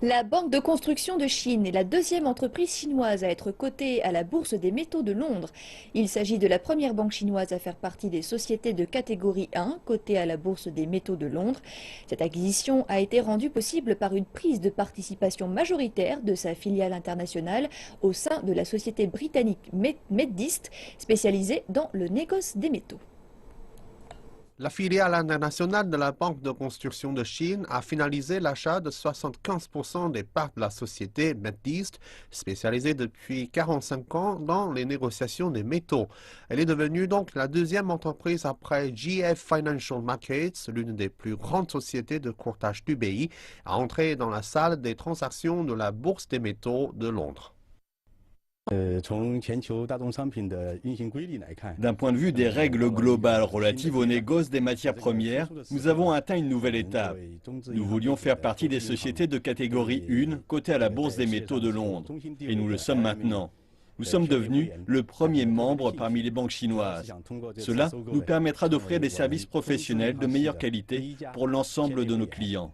La Banque de construction de Chine est la deuxième entreprise chinoise à être cotée à la Bourse des métaux de Londres. Il s'agit de la première banque chinoise à faire partie des sociétés de catégorie 1 cotées à la Bourse des métaux de Londres. Cette acquisition a été rendue possible par une prise de participation majoritaire de sa filiale internationale au sein de la société britannique Medist, spécialisée dans le négoce des métaux. La filiale internationale de la Banque de construction de Chine a finalisé l'achat de 75% des parts de la société Medist, spécialisée depuis 45 ans dans les négociations des métaux. Elle est devenue donc la deuxième entreprise après GF Financial Markets, l'une des plus grandes sociétés de courtage du pays, à entrer dans la salle des transactions de la Bourse des métaux de Londres. D'un point de vue des règles globales relatives au négoce des matières premières, nous avons atteint une nouvelle étape. Nous voulions faire partie des sociétés de catégorie 1 cotées à la Bourse des métaux de Londres. Et nous le sommes maintenant. Nous sommes devenus le premier membre parmi les banques chinoises. Cela nous permettra d'offrir des services professionnels de meilleure qualité pour l'ensemble de nos clients.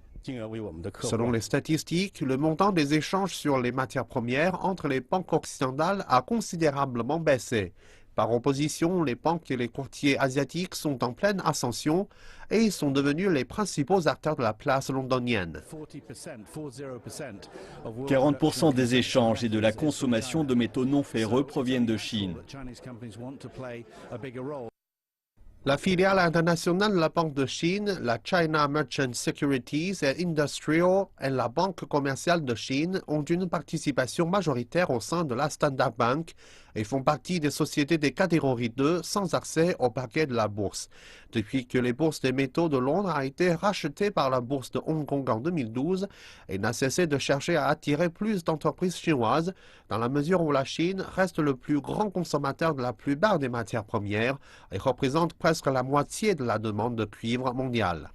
Selon les statistiques, le montant des échanges sur les matières premières entre les banques occidentales a considérablement baissé. Par opposition, les banques et les courtiers asiatiques sont en pleine ascension et sont devenus les principaux acteurs de la place londonienne. 40% des échanges et de la consommation de métaux non ferreux proviennent de Chine. La filiale internationale de la Banque de Chine, la China Merchants Securities and Industrial et la Banque commerciale de Chine ont une participation majoritaire au sein de la Standard Bank et font partie des sociétés de catégorie 2 sans accès au parquet de la bourse. Depuis que les bourses des métaux de Londres a été rachetée par la bourse de Hong Kong en 2012, elle n'a cessé de chercher à attirer plus d'entreprises chinoises, dans la mesure où la Chine reste le plus grand consommateur de la plupart des matières premières et représente presque la moitié de la demande de cuivre mondiale.